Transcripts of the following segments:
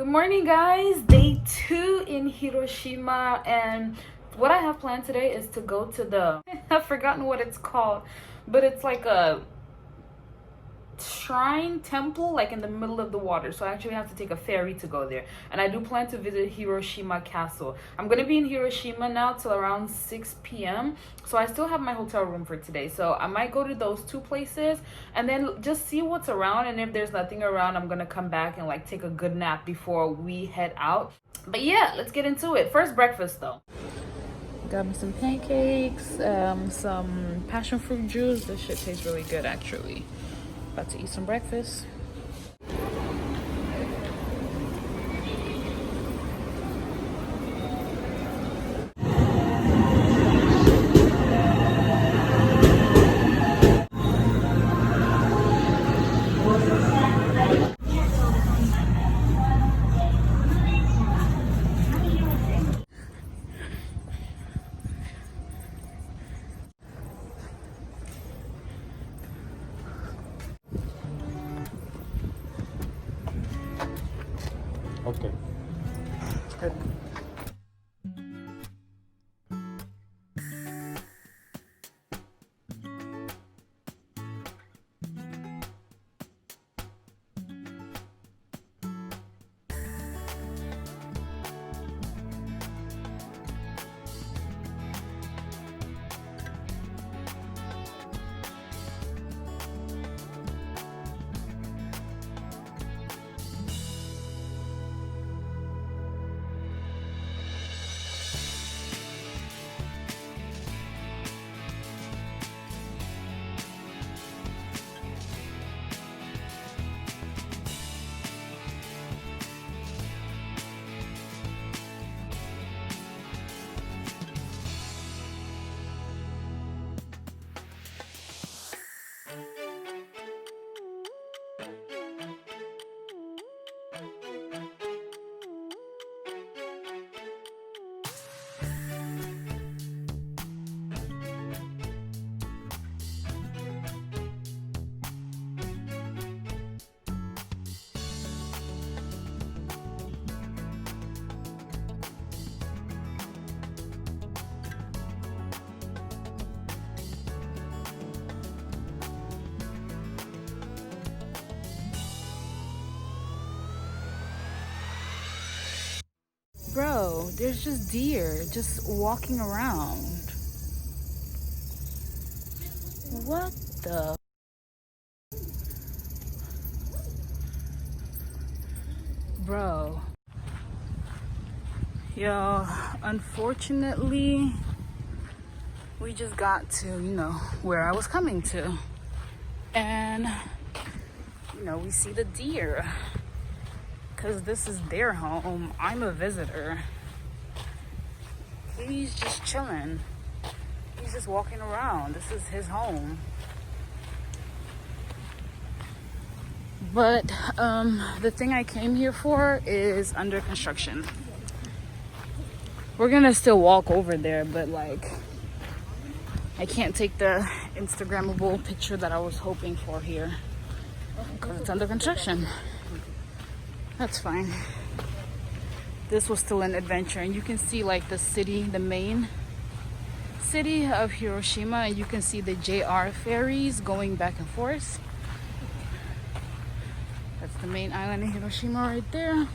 Good morning, guys. Day 2 in Hiroshima, and what I have planned today is to go to the I've forgotten what it's called, but it's like a shrine temple like in the middle of the water. So I actually have to take a ferry to go there, and I do plan to visit Hiroshima Castle. I'm gonna be in Hiroshima now till around 6 p.m. so I still have my hotel room for today, so I might go to those two places and then just see what's around, and if there's nothing around, I'm gonna come back and like take a good nap before we head out. But yeah, let's get into it. First, breakfast though. Got me some pancakes, some passion fruit juice. This shit tastes really good actually. About to eat some breakfast. Okay. Good. Bro, there's just deer just walking around. What the? Bro. Yo, unfortunately, we just got to, where I was coming to. And, we see the deer. Because this is their home. I'm a visitor. He's just chilling. He's just walking around. This is his home. But the thing I came here for is under construction. We're gonna still walk over there, but like I can't take the Instagrammable picture that I was hoping for here because it's under construction. That's fine. This was still an adventure, and you can see like the city, the main city of Hiroshima, and you can see the JR ferries going back and forth. That's the main island in Hiroshima right there.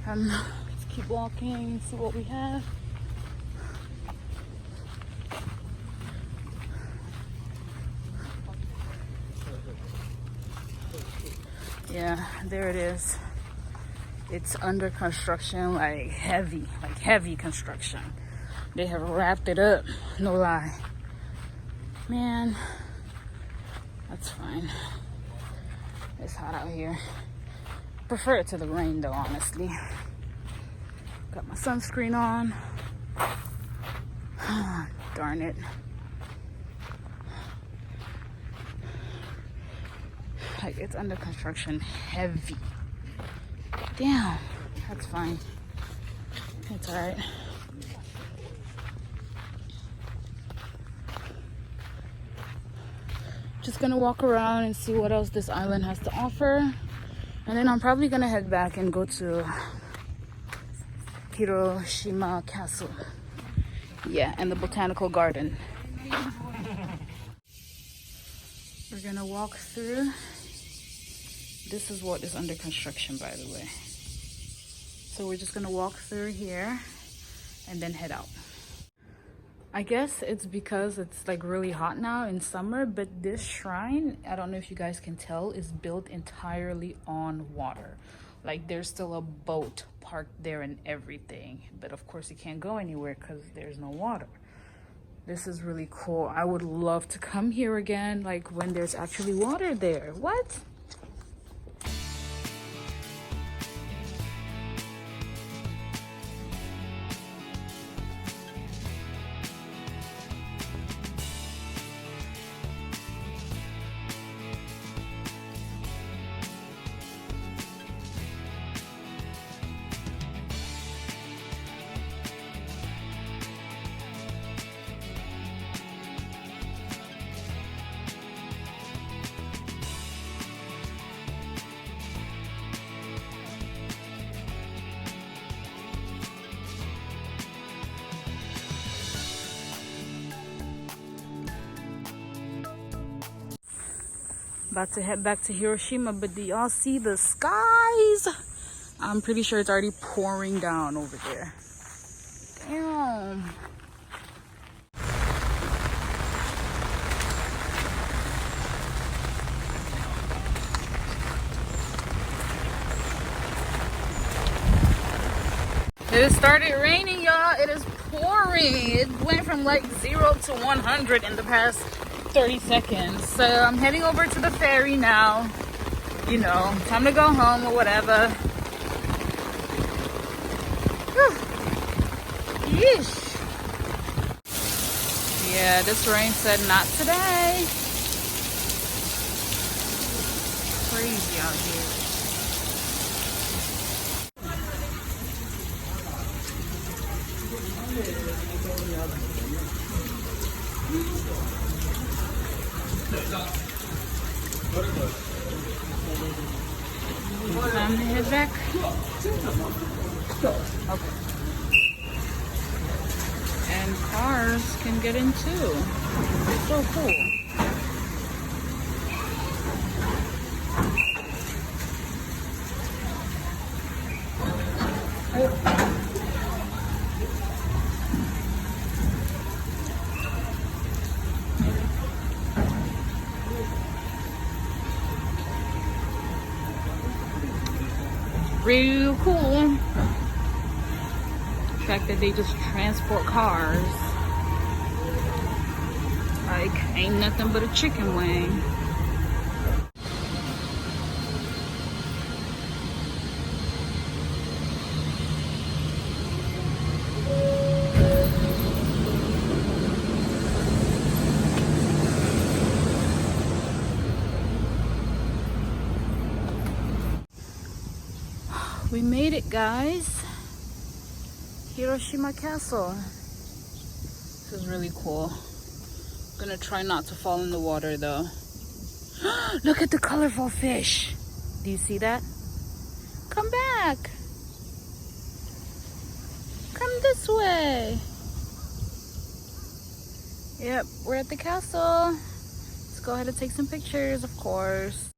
Let's keep walking and see what we have. Yeah, there it is. It's under construction, like heavy construction. They have wrapped it up, no lie. Man, that's fine. It's hot out here. Prefer it to the rain though, honestly. Got my sunscreen on. Darn it. Like, it's under construction, heavy. Damn, that's fine. It's alright. Just gonna walk around and see what else this island has to offer. And then I'm probably gonna head back and go to Hiroshima Castle. Yeah, and the botanical garden. We're gonna walk through. This is what is under construction, by the way. So we're just gonna walk through here and then head out. I guess it's because it's like really hot now in summer, but this shrine, I don't know if you guys can tell, is built entirely on water. Like there's still a boat parked there and everything, but of course you can't go anywhere because there's no water. This is really cool. I would love to come here again, like when there's actually water there. What? About to head back to Hiroshima, but do y'all see the skies? I'm pretty sure it's already pouring down over there. Damn. It started raining, y'all. It is pouring. It went from like 0 to 100 in the past 30 seconds. So I'm heading over to the ferry now. You know, time to go home or whatever. Whew. Yeesh. Yeah, this rain said not today. Crazy out here. Time to head back. Okay. And cars can get in too. It's so cool. Real cool. The fact that they just transport cars like ain't nothing but a chicken wing. We made it, guys. Hiroshima Castle. This is really cool. I'm gonna try not to fall in the water though. Look at the colorful fish. Do you see that? Come back. Come this way. Yep, we're at the castle. Let's go ahead and take some pictures, of course.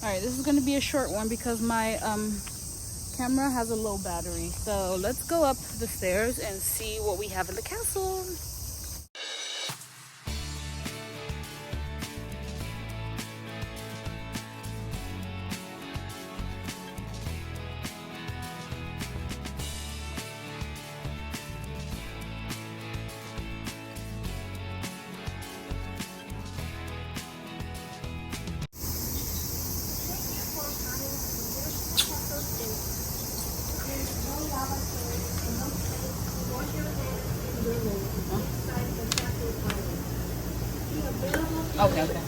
Alright, this is going to be a short one because my camera has a low battery. So let's go up the stairs and see what we have in the castle. Okay, okay.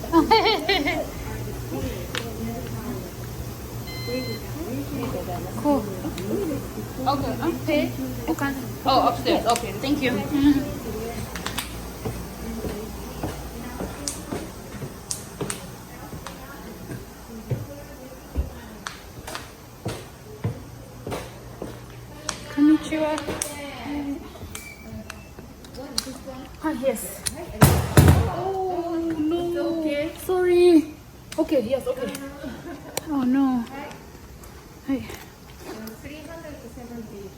Cool. Okay, okay. Okay. Oh, upstairs. Okay, thank you. Konnichiwa. Ah, yes. Oh, no. Okay. Sorry. Okay, yes, okay. Oh, no. Hey. 370.